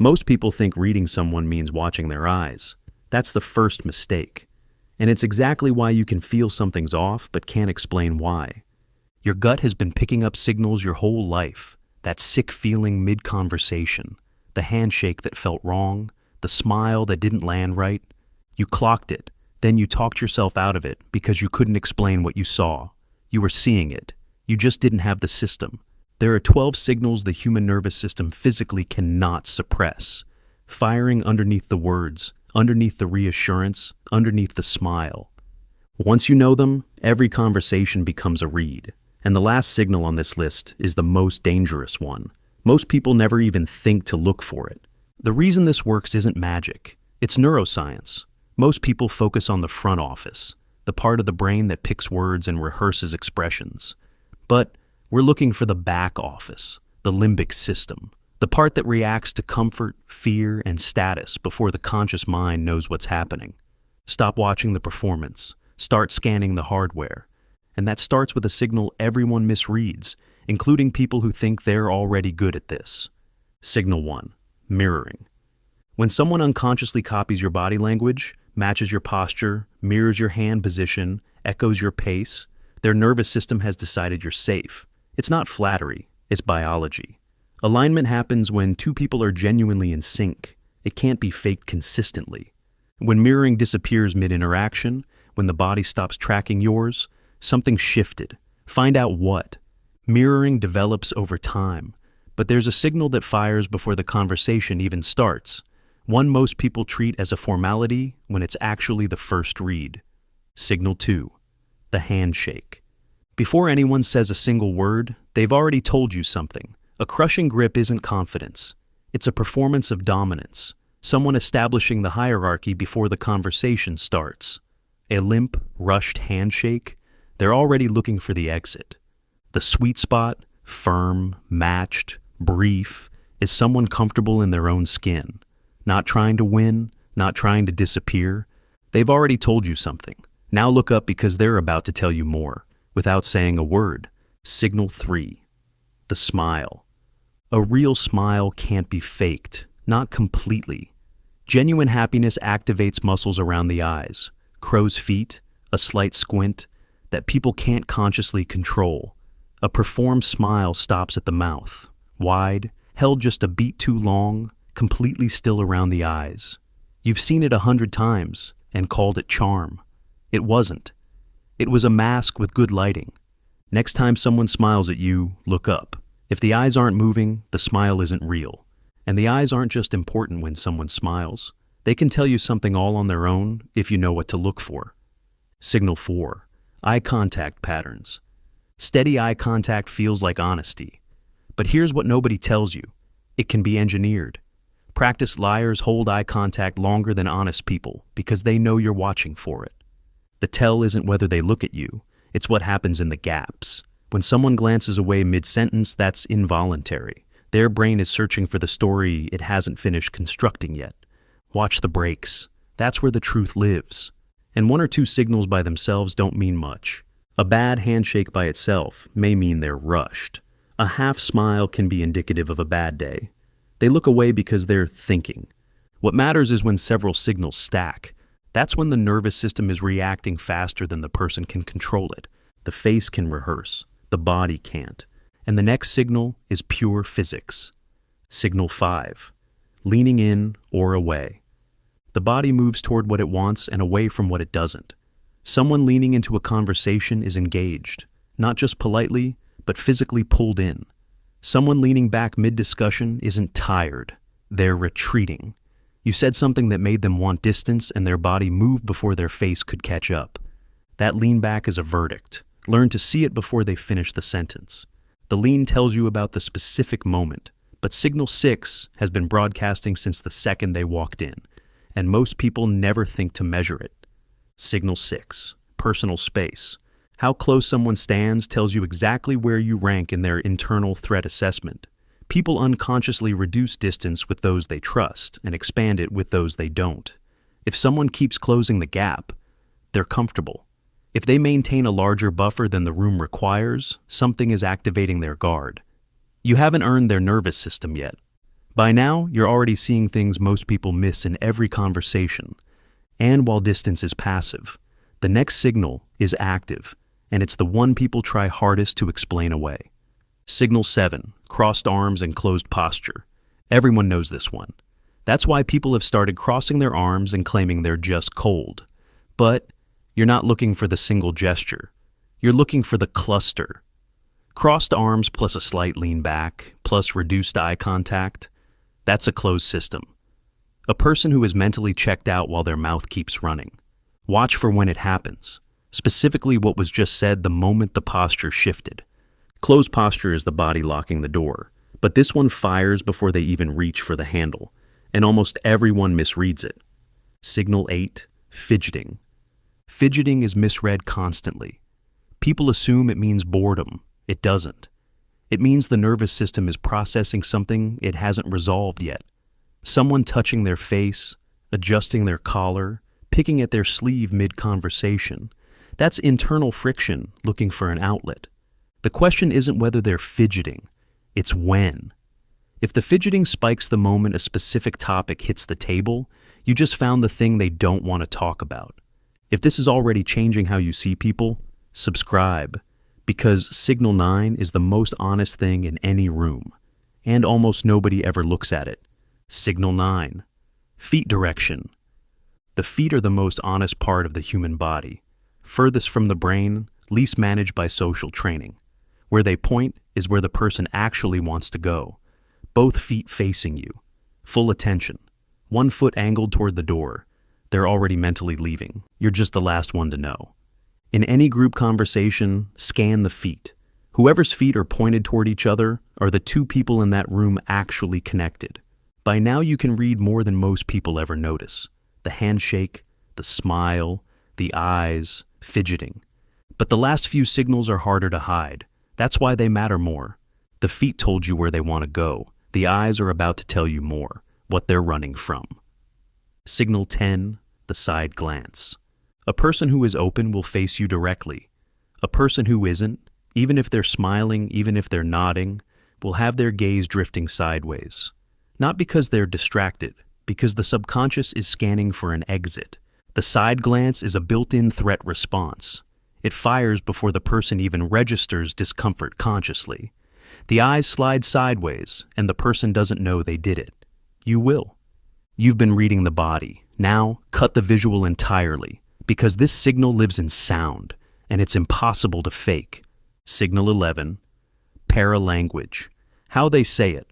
Most people think reading someone means watching their eyes. That's the first mistake. And it's exactly why you can feel something's off but can't explain why. Your gut has been picking up signals your whole life. That sick feeling mid-conversation, the handshake that felt wrong, the smile that didn't land right. You clocked it, then you talked yourself out of it because you couldn't explain what you saw. You were seeing it. You just didn't have the system. There are 12 signals the human nervous system physically cannot suppress, firing underneath the words, underneath the reassurance, underneath the smile. Once you know them, every conversation becomes a read. And the last signal on this list is the most dangerous one. Most people never even think to look for it. The reason this works isn't magic. It's neuroscience. Most people focus on the front office, the part of the brain that picks words and rehearses expressions. But we're looking for the back office, the limbic system, the part that reacts to comfort, fear, and status before the conscious mind knows what's happening. Stop watching the performance. Start scanning the hardware. And that starts with a signal everyone misreads, including people who think they're already good at this. Signal 1. Mirroring. When someone unconsciously copies your body language, matches your posture, mirrors your hand position, echoes your pace, their nervous system has decided you're safe. It's not flattery, it's biology. Alignment happens when two people are genuinely in sync. It can't be faked consistently. When mirroring disappears mid-interaction, when the body stops tracking yours, something shifted. Find out what. Mirroring develops over time, but there's a signal that fires before the conversation even starts, one most people treat as a formality when it's actually the first read. Signal 2. The handshake. Before anyone says a single word, they've already told you something. A crushing grip isn't confidence. It's a performance of dominance, someone establishing the hierarchy before the conversation starts. A limp, rushed handshake, they're already looking for the exit. The sweet spot, firm, matched, brief, is someone comfortable in their own skin. Not trying to win, not trying to disappear. They've already told you something. Now look up because they're about to tell you more, without saying a word. Signal 3. The smile. A real smile can't be faked, not completely. Genuine happiness activates muscles around the eyes, crow's feet, a slight squint, that people can't consciously control. A performed smile stops at the mouth, wide, held just a beat too long, completely still around the eyes. You've seen it 100 times and called it charm. It wasn't. It was a mask with good lighting. Next time someone smiles at you, look up. If the eyes aren't moving, the smile isn't real. And the eyes aren't just important when someone smiles. They can tell you something all on their own if you know what to look for. Signal 4. Eye contact patterns. Steady eye contact feels like honesty. But here's what nobody tells you. It can be engineered. Practiced liars hold eye contact longer than honest people because they know you're watching for it. The tell isn't whether they look at you, it's what happens in the gaps. When someone glances away mid-sentence, that's involuntary. Their brain is searching for the story it hasn't finished constructing yet. Watch the breaks. That's where the truth lives. And one or two signals by themselves don't mean much. A bad handshake by itself may mean they're rushed. A half smile can be indicative of a bad day. They look away because they're thinking. What matters is when several signals stack. That's when the nervous system is reacting faster than the person can control it. The face can rehearse, the body can't. And the next signal is pure physics. Signal 5. Leaning in or away. The body moves toward what it wants and away from what it doesn't. Someone leaning into a conversation is engaged, not just politely, but physically pulled in. Someone leaning back mid-discussion isn't tired, they're retreating. You said something that made them want distance and their body moved before their face could catch up. That lean back is a verdict. Learn to see it before they finish the sentence. The lean tells you about the specific moment, but Signal 6 has been broadcasting since the second they walked in, and most people never think to measure it. Signal 6, personal space. How close someone stands tells you exactly where you rank in their internal threat assessment. People unconsciously reduce distance with those they trust and expand it with those they don't. If someone keeps closing the gap, they're comfortable. If they maintain a larger buffer than the room requires, something is activating their guard. You haven't earned their nervous system yet, By now, you're already seeing things most people miss in every conversation. And while distance is passive, the next signal is active, and it's the one people try hardest to explain away. Signal 7, crossed arms and closed posture. Everyone knows this one. That's why people have started crossing their arms and claiming they're just cold. But you're not looking for the single gesture. You're looking for the cluster. Crossed arms plus a slight lean back, plus reduced eye contact, that's a closed system. A person who is mentally checked out while their mouth keeps running. Watch for when it happens, specifically what was just said the moment the posture shifted. Closed posture is the body locking the door, but this one fires before they even reach for the handle, and almost everyone misreads it. Signal 8, fidgeting. Fidgeting is misread constantly. People assume it means boredom. It doesn't. It means the nervous system is processing something it hasn't resolved yet. Someone touching their face, adjusting their collar, picking at their sleeve mid-conversation. That's internal friction looking for an outlet. The question isn't whether they're fidgeting, it's when. If the fidgeting spikes the moment a specific topic hits the table, you just found the thing they don't want to talk about. If this is already changing how you see people, subscribe, because Signal 9 is the most honest thing in any room, and almost nobody ever looks at it. Signal 9, feet direction. The feet are the most honest part of the human body, furthest from the brain, least managed by social training. Where they point is where the person actually wants to go. Both feet facing you, full attention, one foot angled toward the door. They're already mentally leaving. You're just the last one to know. In any group conversation, scan the feet. Whoever's feet are pointed toward each other are the two people in that room actually connected. By now you can read more than most people ever notice. The handshake, the smile, the eyes, fidgeting. But the last few signals are harder to hide. That's why they matter more. The feet told you where they want to go. The eyes are about to tell you more, what they're running from. Signal 10, the side glance. A person who is open will face you directly. A person who isn't, even if they're smiling, even if they're nodding, will have their gaze drifting sideways. Not because they're distracted, because the subconscious is scanning for an exit. The side glance is a built-in threat response. It fires before the person even registers discomfort consciously. The eyes slide sideways, and the person doesn't know they did it. You will. You've been reading the body. Now, cut the visual entirely, because this signal lives in sound, and it's impossible to fake. Signal 11, paralanguage. How they say it.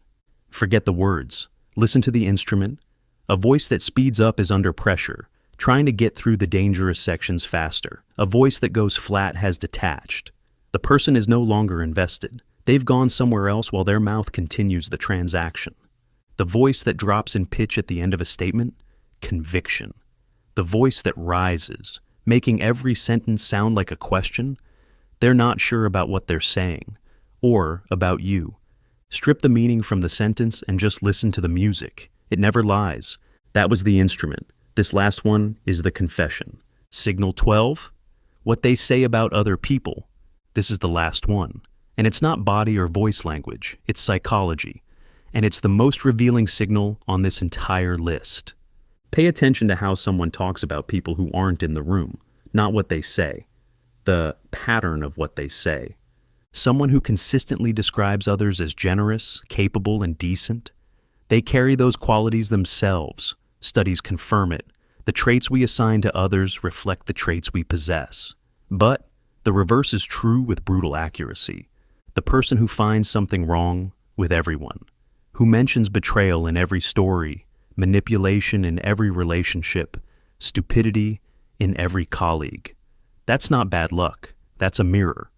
Forget the words. Listen to the instrument. A voice that speeds up is under pressure, trying to get through the dangerous sections faster. A voice that goes flat has detached. The person is no longer invested. They've gone somewhere else while their mouth continues the transaction. The voice that drops in pitch at the end of a statement, conviction. The voice that rises, making every sentence sound like a question. They're not sure about what they're saying, or about you. Strip the meaning from the sentence and just listen to the music. It never lies. That was the instrument. This last one is the confession. Signal 12, what they say about other people. This is the last one. And it's not body or voice language, it's psychology. And it's the most revealing signal on this entire list. Pay attention to how someone talks about people who aren't in the room, not what they say. The pattern of what they say. Someone who consistently describes others as generous, capable, and decent. They carry those qualities themselves. Studies confirm it. The traits we assign to others reflect the traits we possess. But the reverse is true with brutal accuracy. The person who finds something wrong with everyone, who mentions betrayal in every story, manipulation in every relationship, stupidity in every colleague. That's not bad luck. That's a mirror.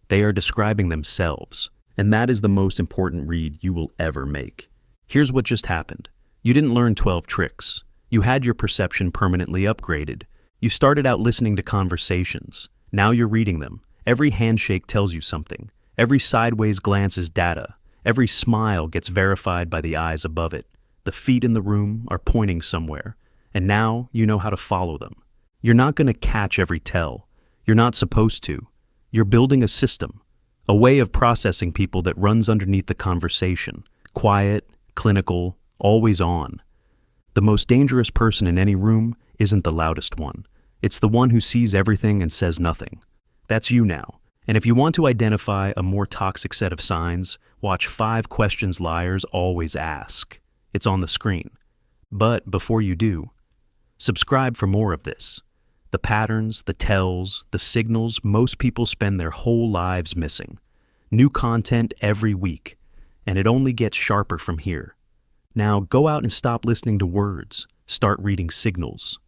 They are describing themselves, and that is the most important read you will ever make. Here's what just happened. You didn't learn 12 tricks. You had your perception permanently upgraded. You started out listening to conversations. Now you're reading them. Every handshake tells you something. Every sideways glance is data. Every smile gets verified by the eyes above it. The feet in the room are pointing somewhere, and now you know how to follow them. You're not going to catch every tell. You're not supposed to. You're building a system, a way of processing people that runs underneath the conversation. Quiet, clinical, always on. The most dangerous person in any room isn't the loudest one. It's the one who sees everything and says nothing. That's you now. And if you want to identify a more toxic set of signs, watch 5 questions liars always ask. It's on the screen. But before you do, subscribe for more of this. The patterns, the tells, the signals most people spend their whole lives missing. New content every week, and it only gets sharper from here. Now go out and stop listening to words. Start reading signals.